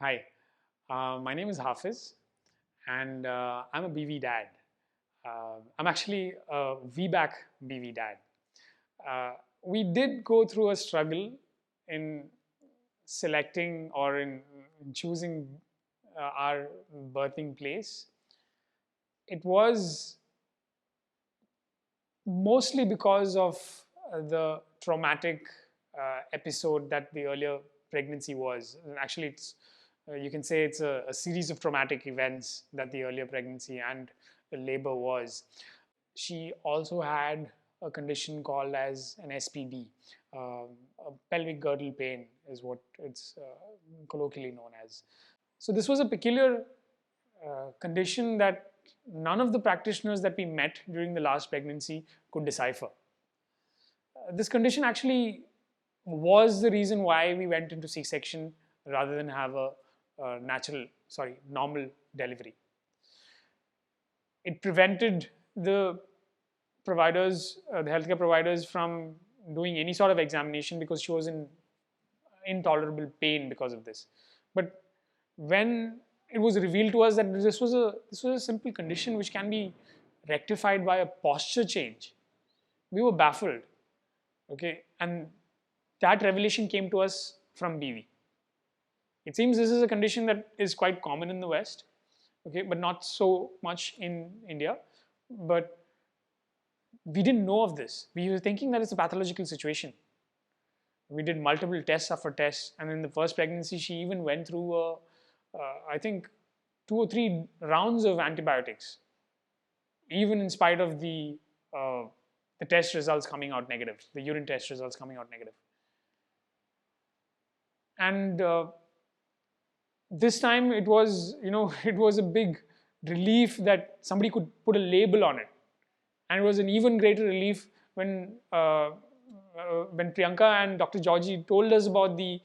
Hi, my name is Hafiz, and I'm a BV dad. I'm actually a VBAC BV dad. We did go through a struggle in selecting or in choosing our birthing place. It was mostly because of the traumatic episode that the earlier pregnancy was. And actually, you can say it's a series of traumatic events that the earlier pregnancy and the labor was. She also had a condition called as an SPD. A pelvic girdle pain is what it's colloquially known as. So this was a peculiar condition that none of the practitioners that we met during the last pregnancy could decipher. This condition actually was the reason why we went into C-section rather than have a normal delivery. It prevented the providers, the healthcare providers, from doing any sort of examination because she was in intolerable pain because of this. But when it was revealed to us that this was a simple condition which can be rectified by a posture change, we were baffled. Okay, and that revelation came to us from BV. It seems this is a condition that is quite common in the West, okay, but not so much in India. But we didn't know of this. We were thinking that it's a pathological situation. We did multiple tests after tests, and in the first pregnancy, she even went through, I think, 2 or 3 rounds of antibiotics, even in spite of the test results coming out negative, the urine test results coming out negative. And this time it was, it was a big relief that somebody could put a label on it. And it was an even greater relief when Priyanka and Dr. Georgie told us about the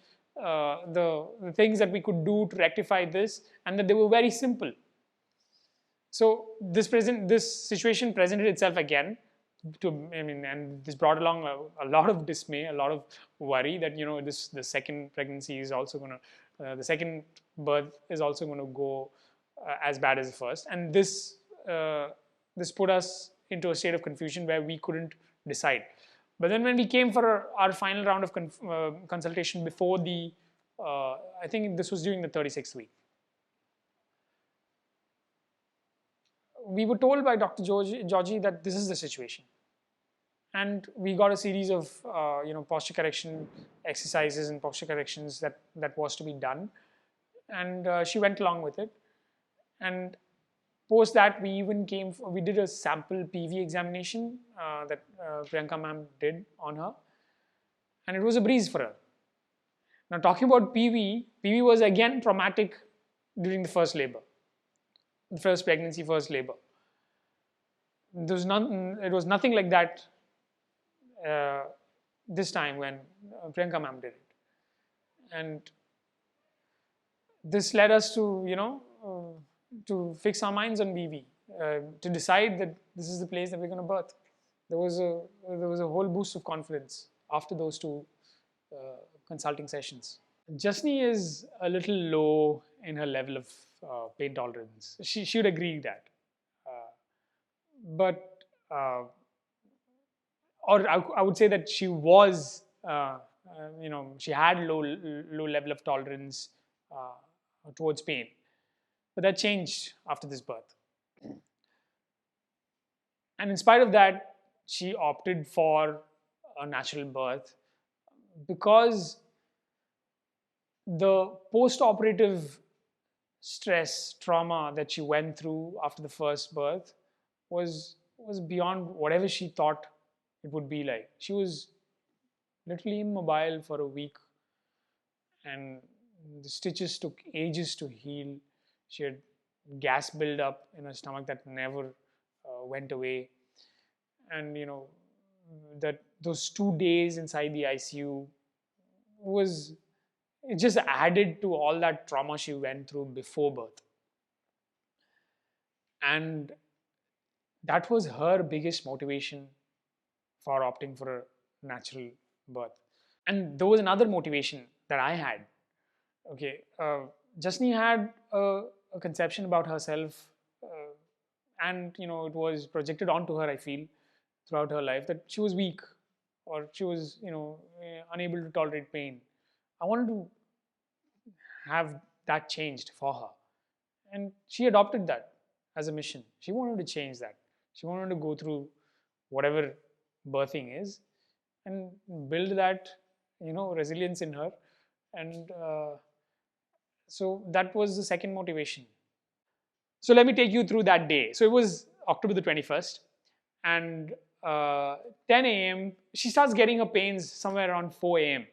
things that we could do to rectify this, and that they were very simple. So this situation presented itself again. And this brought along a lot of dismay, a lot of worry that the second pregnancy is also going to, the second birth is also going to go as bad as the first, and this put us into a state of confusion where we couldn't decide. But then when we came for our final round of consultation before the, I think this was during the 36th week, we were told by Dr. Georgie that this is the situation. And we got a series of posture correction exercises and posture corrections that was to be done. And she went along with it. And post that, we did a sample PV examination that Priyanka ma'am did on her. And it was a breeze for her. Now, talking about PV was again traumatic during the first labor. The first pregnancy, first labor. It was nothing like that this time when Priyanka ma'am did it. And this led us to, to fix our minds on BV, to decide that this is the place that we're going to birth. There was a whole boost of confidence after those 2 consulting sessions. Jasni is a little low in her level of pain tolerance. She would agree that. Or I would say that she was, she had low level of tolerance towards pain. But that changed after this birth. And in spite of that, she opted for a natural birth because the post-operative stress, trauma that she went through after the first birth was beyond whatever she thought it would be like. She was literally immobile for a week, and the stitches took ages to heal. She had gas buildup in her stomach that never went away, and that those 2 days inside the ICU it just added to all that trauma she went through before birth. And that was her biggest motivation for opting for a natural birth. And there was another motivation that I had. Okay, Jasni had a conception about herself, and it was projected onto her, I feel, throughout her life, that she was weak, or she was unable to tolerate pain. I wanted to have that changed for her, and she adopted that as a mission. She wanted to change that. She wanted to go through whatever birthing is and build that resilience in her. And so that was the second motivation. So let me take you through that day. So it was October the 21st, and 10 a.m. she starts getting her pains somewhere around 4 a.m.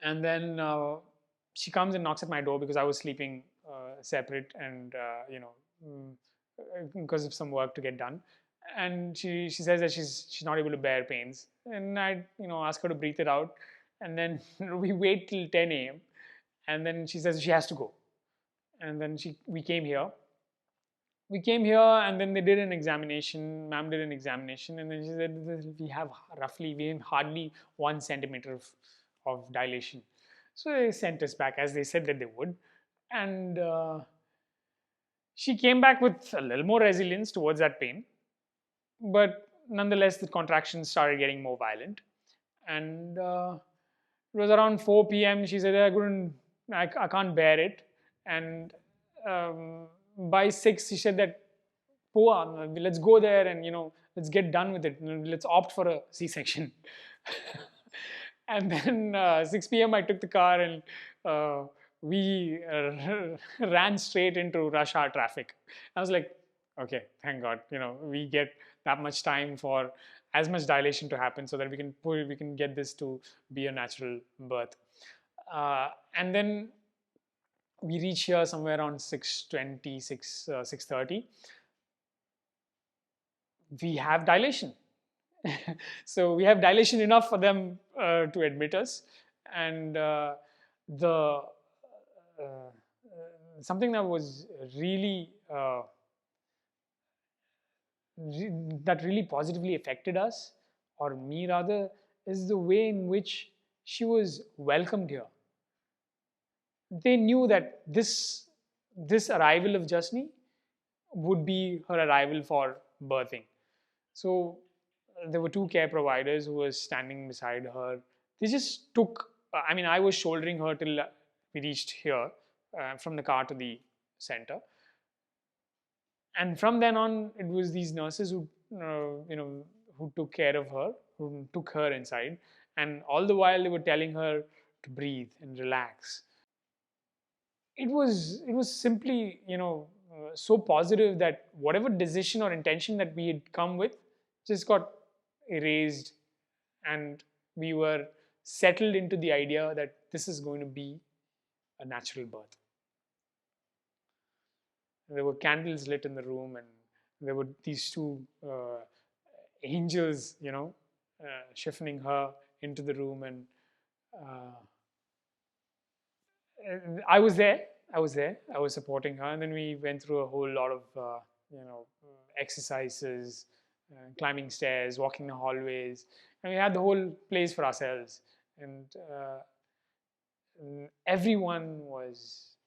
And then she comes and knocks at my door because I was sleeping separate, and because of some work to get done. And she says that she's not able to bear pains, and I ask her to breathe it out, and then we wait till 10 a.m. and then she says she has to go, and then we came here. We came here, and then they did an examination. Ma'am did an examination, and then she said we have hardly 1 centimeter of dilation. So they sent us back as they said that they would, and she came back with a little more resilience towards that pain, but nonetheless the contractions started getting more violent, and it was around 4 p.m. She said I can't bear it, and by 6 she said that Poa, let's go there and let's get done with it. Let's opt for a C-section. And then 6 p.m. I took the car, and we ran straight into rush hour traffic. I was like, okay, thank God, we get that much time for as much dilation to happen so that we can get this to be a natural birth. And then we reach here somewhere around 6:20, 6:30. We have dilation. So we have dilation enough for them to admit us. And the something that was really that really positively affected us, or me rather, is the way in which she was welcomed here. They knew that this arrival of Jasni would be her arrival for birthing. So there were 2 care providers who were standing beside her. They just took, I was shouldering her till we reached here, from the car to the center. And from then on, it was these nurses who, who took care of her, who took her inside. And all the while they were telling her to breathe and relax. It was simply, so positive that whatever decision or intention that we had come with just got erased, and we were settled into the idea that this is going to be a natural birth. There were candles lit in the room, and there were these 2 angels, chiffoning her into the room, and I was there. I was supporting her, and then we went through a whole lot of exercises, climbing stairs, walking the hallways, and we had the whole place for ourselves. And everyone was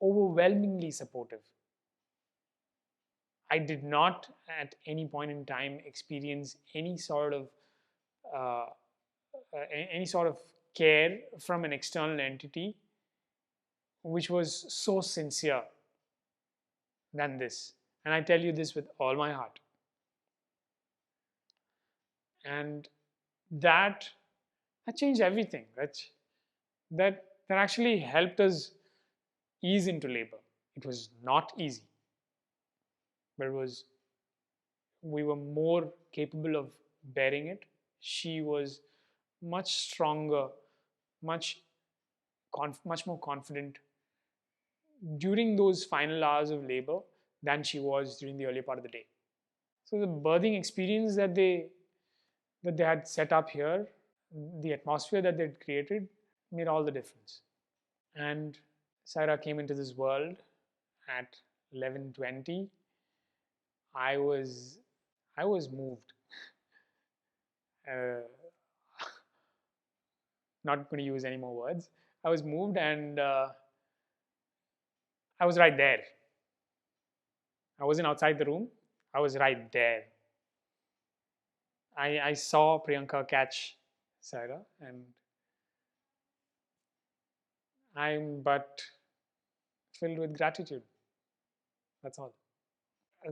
overwhelmingly supportive. I did not at any point in time experience any sort of care from an external entity which was so sincere than this. And I tell you this with all my heart. And that changed everything. That actually helped us ease into labor. It was not easy, but we were more capable of bearing it. She was much stronger, much more confident during those final hours of labor than she was during the earlier part of the day. So the birthing experience that they had set up here, the atmosphere that they'd created, made all the difference. And Saira came into this world at 11:20. I was moved. Not going to use any more words. I was moved, and I was right there. I wasn't outside the room. I was right there. I saw Priyanka catch Saira, and I'm but filled with gratitude. That's all.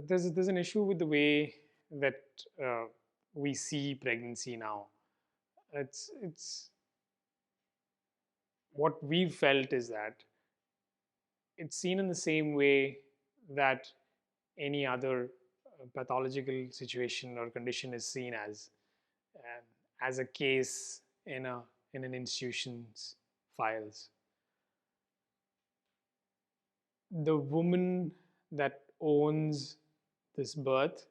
There's an issue with the way that uh, we see pregnancy now. It's what we've felt is that it's seen in the same way that any other pathological situation or condition is seen as a case in an institution's files. The woman that owns this birth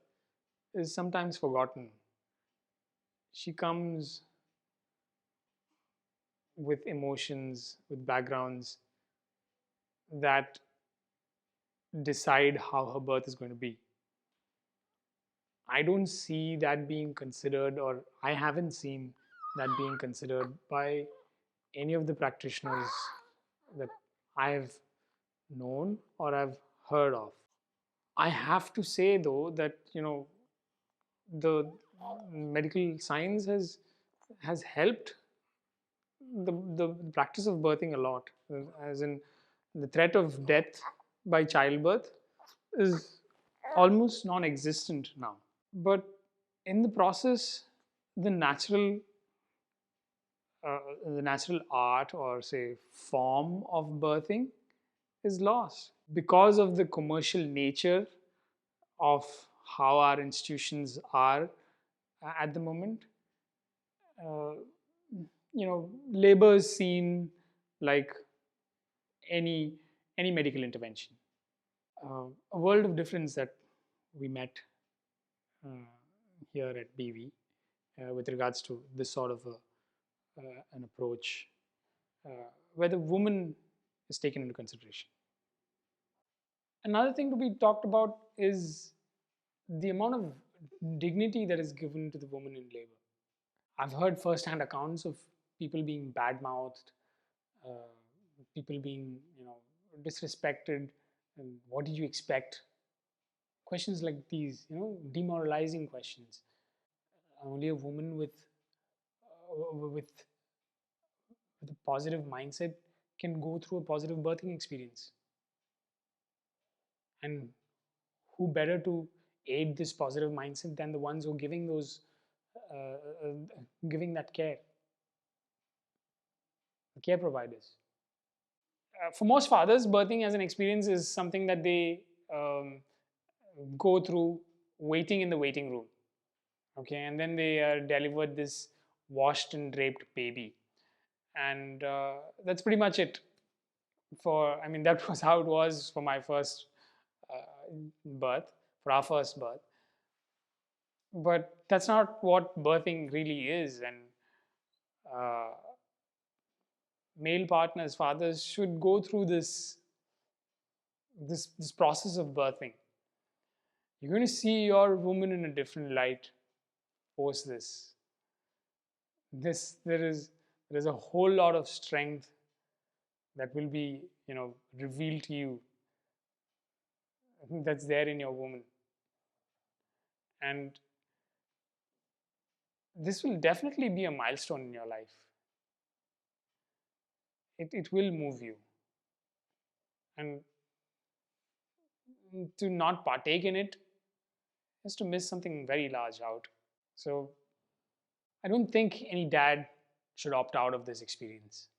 is sometimes forgotten. She comes with emotions, with backgrounds that decide how her birth is going to be. I don't see that being considered, or I haven't seen that being considered by any of the practitioners that I've known or I've heard of. I have to say though that the medical science has helped the practice of birthing a lot, as in the threat of death by childbirth is almost non-existent now. But in the process, the natural uh, the natural art, or say form of birthing, is lost because of the commercial nature of how our institutions are at the moment. uh, Labor is seen like any medical intervention. A world of difference that we met uh, here at BV with regards to this sort of an approach where the woman is taken into consideration. Another thing to be talked about is the amount of dignity that is given to the woman in labor. I've heard first-hand accounts of people being bad-mouthed, uh, people being, disrespected, and what did you expect? Questions like these, demoralizing questions. Only a woman with a positive mindset can go through a positive birthing experience. And who better to aid this positive mindset than the ones who are giving those giving that care, the care providers. For most fathers, birthing as an experience is something that they go through waiting in the waiting room. Okay, and then they are delivered this washed and draped baby, and that's pretty much it. I mean, that was how it was for my first birth, for our first birth. But that's not what birthing really is, and uh, male partners, fathers, should go through this process of birthing. You're going to see your woman in a different light post this. There is a whole lot of strength that will be revealed to you. That's there in your woman, and this will definitely be a milestone in your life. It will move you, and to not partake in it is to miss something very large out. So I don't think any dad should opt out of this experience.